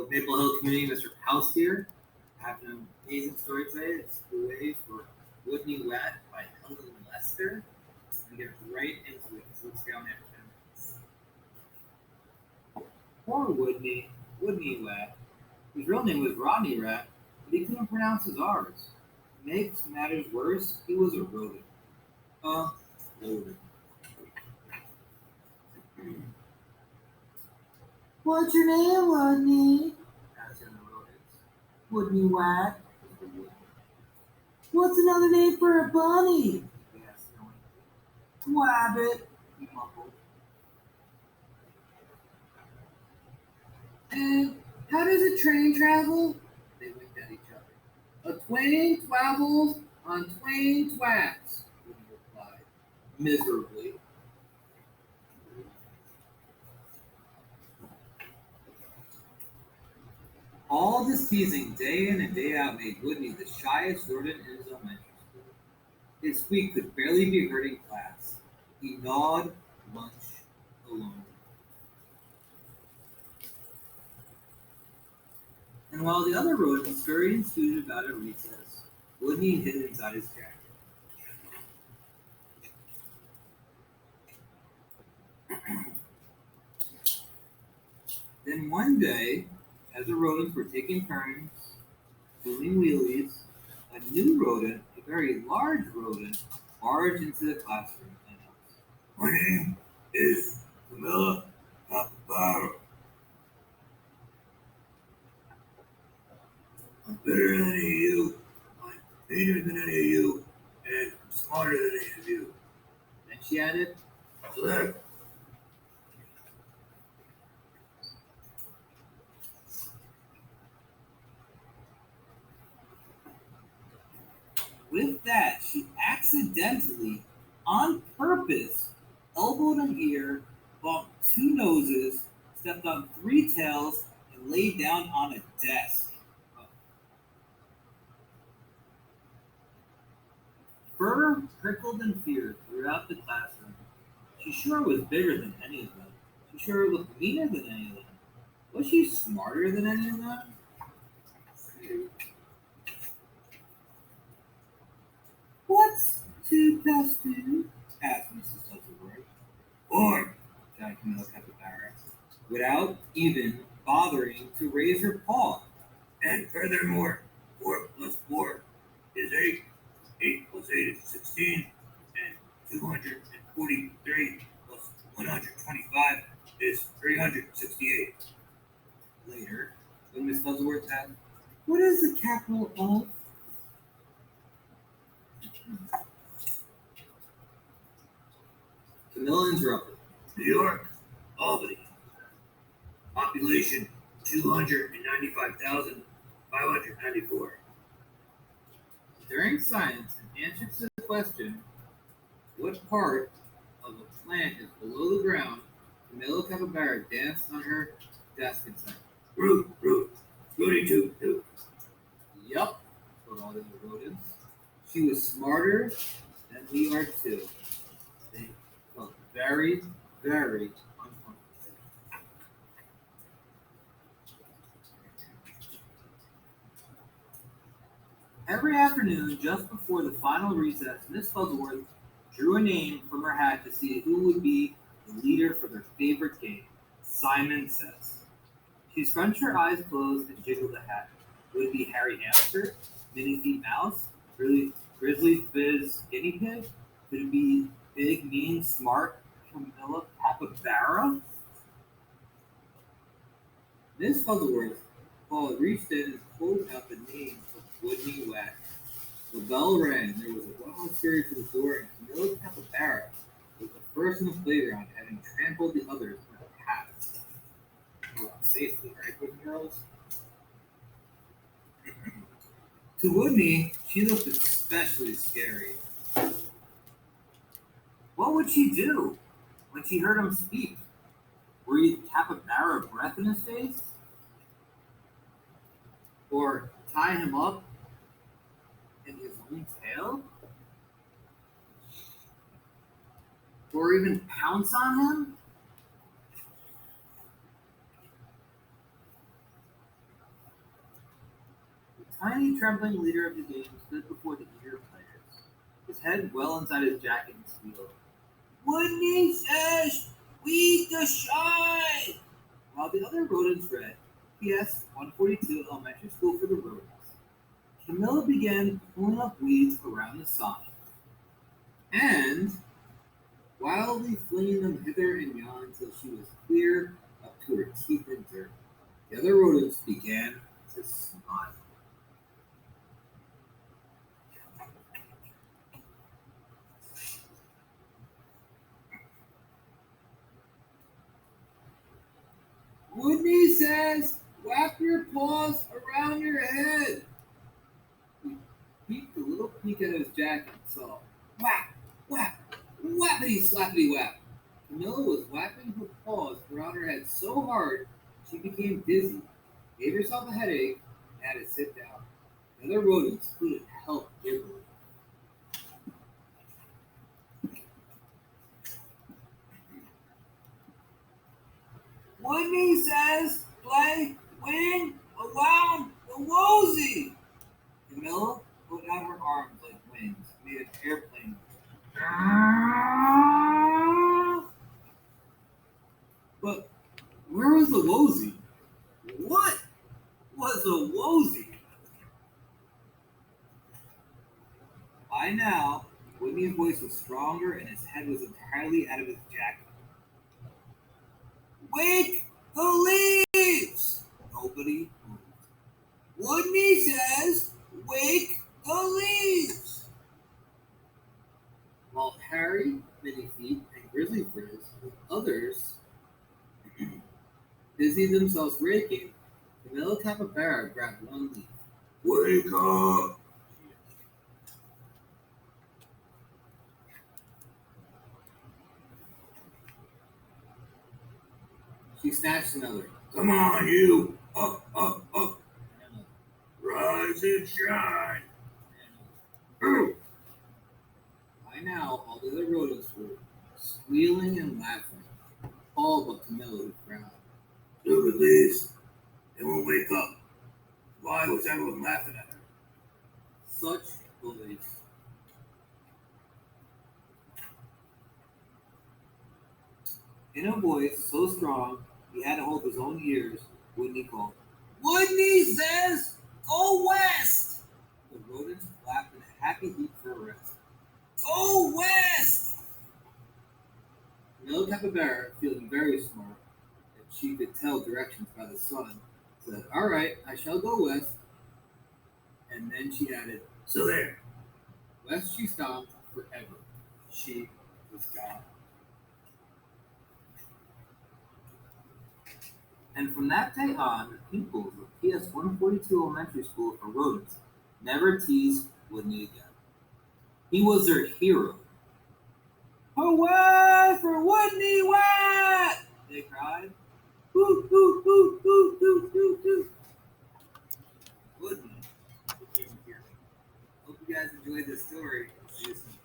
Maple Hill community, Mr. House here. I have an amazing story today. It's Hooway for Woodney by Helen Lester. I'm going to get right into it because let's go down after 10 minutes. Poor Woodney whose real name was Rodney Rat, but he couldn't pronounce his R's. To make matters worse, he was a rodent. Rodent. What's your name, Wodney? Asked the rodents. Woodney Whack. What's another name for a bunny? They asked knowingly. Wabbit, he mumbled. And how does a train travel? They winked at each other. A twain travels on twain tracks, Woodney replied, miserably. All this teasing day in and day out made Woodney the shyest rodent in his elementary school. His squeak could barely be heard in class. He gnawed lunch alone. And while the other rodents scurried and scooted about at recess, Woodney hid inside his jacket. Then one day, as the rodents were taking turns doing wheelies, a new rodent, a very large rodent, barged into the classroom and announced, "My name is Camilla Capybara. I'm better than any of you. I'm meaner than any of you, and I'm smarter than any of you." Then she added, "Select." With that, she accidentally, on purpose, elbowed an ear, bumped two noses, stepped on three tails, and laid down on a desk. Fur prickled in fear throughout the classroom. She sure was bigger than any of them. She sure looked meaner than any of them. Was she smarter than any of them? "What's 2 plus 2?" asked Mrs. Huzzleworth. "4," shouted Camilla Capybara, without even bothering to raise her paw. "And furthermore, 4 plus 4 is 8. 8 plus 8 is 16. And 243 plus 125 is 368. Later, when Miss Huzzleworth asked, "What is the capital of?" Camilla interrupted. "New York, Albany. Population 295,594. During science, in answer to the question, what part of a plant is below the ground, Camilla Capybara danced on her desk and sang, "Root, root, rooty toot toot." Yup, told all the other rodents. She was smarter than we are too. They felt very, very uncomfortable. Every afternoon, just before the final recess, Miss Fuzzleworth drew a name from her hat to see who would be the leader for their favorite game, Simon Says. She scrunched her eyes closed and jiggled the hat. Would it be Harry Hamster, Minnie Feet Mouse, Grizzly Fizz Guinea Pig? Could it be Big, Mean, Smart Camilla Capybara? Miss Fuzzleworth reached in and pulled out the name of Woodney Whack. The bell rang, there was a wild scurry to the door, and Camilla Capybara was the first in the playground, having trampled the others in her path. Safely, right, boys and girls? To Woodney, she looked especially scary. What would she do when she heard him speak? Breathe capybara breath in his face? Or tie him up in his own tail? Or even pounce on him? tiny, trembling leader of the game stood before the eager players, his head well inside his jacket and squealed. Woodney says, "We the shine!" While the other rodents read, P.S. 142 Elementary School for the Rodents. Camilla began pulling up weeds around the sign, and wildly flinging them hither and yon until she was clear up to her teeth in dirt. The other rodents began to smile. Woodney says, "Wrap your paws around your head." He peeked a little peek at his jacket and saw, whap, whap, whappity slappity whap. Camilla was whapping her paws around her head so hard she became dizzy, gave herself a headache, and had to sit down. The other rodents couldn't help giggling. Woodney says, "Play wing around the woozy." Camilla put out her arms like wings, made an airplane. But where was the woozy? What was a woozy? By now, Whitney's voice was stronger and his head was entirely out of his jacket. Wake the leaves! Nobody moved. Woodney says, "Wake the leaves!" While Harry, Minnie Feet, and Grizzly Frizz, with others, busied themselves raking, Camilla Capybara grabbed one leaf. Wake up! She snatched another. Come on, you! Up, up, up! And another. Rise and shine! And another. By now, all the other rodents were squealing and laughing, all but Camilla, who frowned. Stupid leaves! They won't wake up. Why was everyone laughing at her? Such bullies. In a voice so strong he had to hold his own ears, Woodney called. Woodney says, "Go west!" The rodents clapped in a happy heap for a rest. Go west! Camilla Capybara, feeling very smart, that she could tell directions by the sun, said, "All right, I shall go west." And then she added, "So there." West she stomped forever. She was gone. And from that day on, the pupils of PS 142 Elementary School for Rodents never teased Woodney again. He was their hero. Hooray for Woodney Wat! They cried. Hoo, hoo, hoo, hoo, hoo, hoo, hoo. Woodney became a hero. Hope you guys enjoyed this story. See you soon.